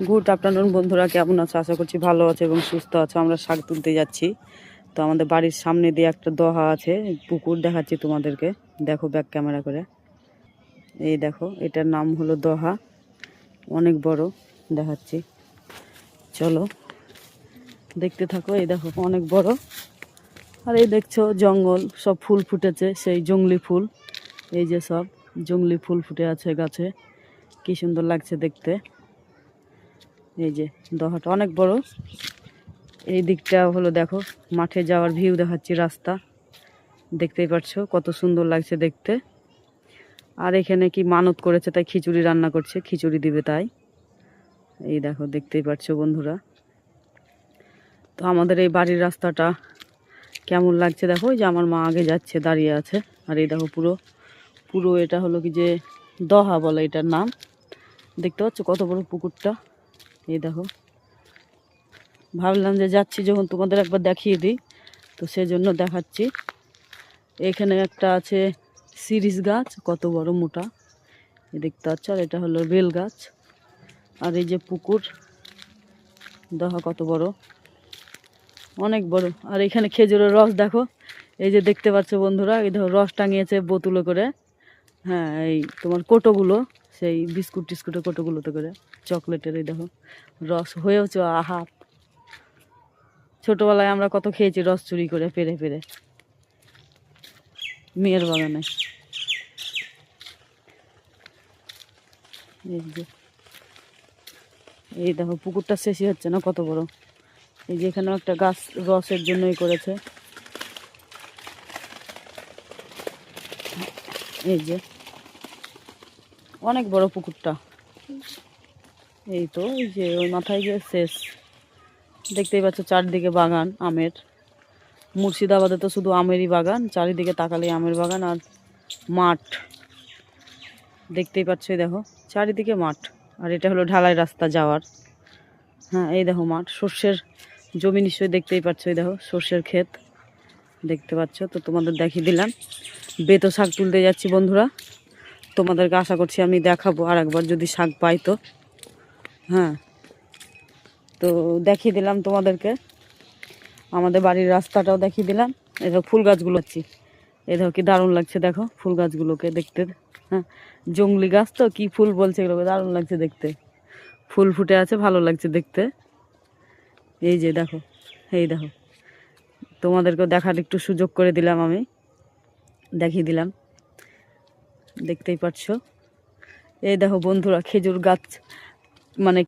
Good afternoon বন্ধুরা, কেমন আছো? আশা করছি ভালো আছো এবং সুস্থ আছো। আমরা শাক তুলতে যাচ্ছি। তো আমাদের বাড়ির সামনে দিয়ে একটা দহা আছে, পুকুর দেখাচ্ছি তোমাদেরকে। দেখো ব্যাক ক্যামেরা করে, এই দেখো, এটার নাম হলো দহা। অনেক বড় দেখাচ্ছি, চলো দেখতে থাকো। এই দেখো অনেক বড়। আর এই দেখছো জঙ্গল, সব ফুল ফুটেছে, সেই জংলি ফুল। এই যে সব জংলি ফুল ফুটে আছে গাছে, কি সুন্দর লাগছে দেখতে। এই যে দহাটা অনেক বড়। এই দিকটা হলো দেখো মাঠে যাওয়ার ভিউ দেখাচ্ছি, রাস্তা দেখতেই পাচ্ছো কত সুন্দর লাগছে দেখতে। আর এখানে কি মানত করেছে তাই খিচুড়ি রান্না করছে, খিচুড়ি দিবে তাই। এই দেখো দেখতেই পাচ্ছো বন্ধুরা। তো আমাদের এই বাড়ির রাস্তাটা কেমন লাগছে দেখো। এই যে আমার মা আগে যাচ্ছে, দাঁড়িয়ে আছে। আর এই দেখো পুরো পুরো এটা হলো কি যে দহা বলে এটার নাম। দেখতে পাচ্ছ কত বড় পুকুরটা। এই দেখো, ভাবলাম যে যাচ্ছি যখন তোমাদের একবার দেখিয়ে দিই, তো সেজন্য দেখাচ্ছি। এখানে একটা আছে সিরিস গাছ, কত বড় মোটা, দেখতে পাচ্ছ। আর এটা হলো বেল গাছ। আর এই যে পুকুর দহা কত বড়, অনেক বড়। আর এখানে খেজুরের রস দেখো, এই যে দেখতে পাচ্ছ বন্ধুরা, এই দেখো রস টাঙিয়েছে বোতলে করে। হ্যাঁ, এই তোমার কোটোগুলো, সেই বিস্কুট টিস্কুটের কোটোগুলোতে করে, চকলেটের। এই দেখো রস হয়েওছে হাফ। ছোটবেলায় আমরা কত খেয়েছি রস চুরি করে পেরে পেরে মেয়ের বাগানে। এই যে এই দেখো পুকুরটা শেষই হচ্ছে না, কত বড়। এই যে এখানেও একটা গাছ রসের জন্যই করেছে। এই যে অনেক বড় পুকুরটা। এই তো এই যে ওই মাথায় গিয়ে শেষ। দেখতেই পাচ্ছ চারদিকে বাগান আমের। মুর্শিদাবাদে তো শুধু আমেরই বাগান, চারিদিকে তাকালে আমের বাগান আর মাঠ। দেখতেই পাচ্ছ, দেখো চারিদিকে মাঠ। আর এটা হলো ঢালাই রাস্তা যাওয়ার। হ্যাঁ, এই দেখো মাঠ, সর্ষের জমি নিশ্চয়ই দেখতেই পাচ্ছ। এই দেখো সর্ষের ক্ষেত দেখতে পাচ্ছ। তো তোমাদের দেখিয়ে দিলাম। বেতো শাক তুলতে যাচ্ছি বন্ধুরা, তোমাদেরকে আশা করছি আমি দেখাবো আর একবার যদি শাক পাই তো। হ্যাঁ, তো দেখিয়ে দিলাম তোমাদেরকে, আমাদের বাড়ির রাস্তাটাও দেখিয়ে দিলাম। এই দেখো ফুল গাছগুলো আছি, এই দেখো কি দারুণ লাগছে দেখো ফুল গাছগুলোকে দেখতে। হ্যাঁ, জংলি গাছ তো, কি ফুল বলছে এগুলোকে, দারুণ লাগছে দেখতে। ফুল ফুটে আছে, ভালো লাগছে দেখতে। এই যে দেখো, এই দেখো তোমাদেরকেও দেখার একটু সুযোগ করে দিলাম, আমি দেখিয়ে দিলাম, দেখতেই পাচ্ছ। এই দেখো বন্ধুরা খেজুর গাছ, মানে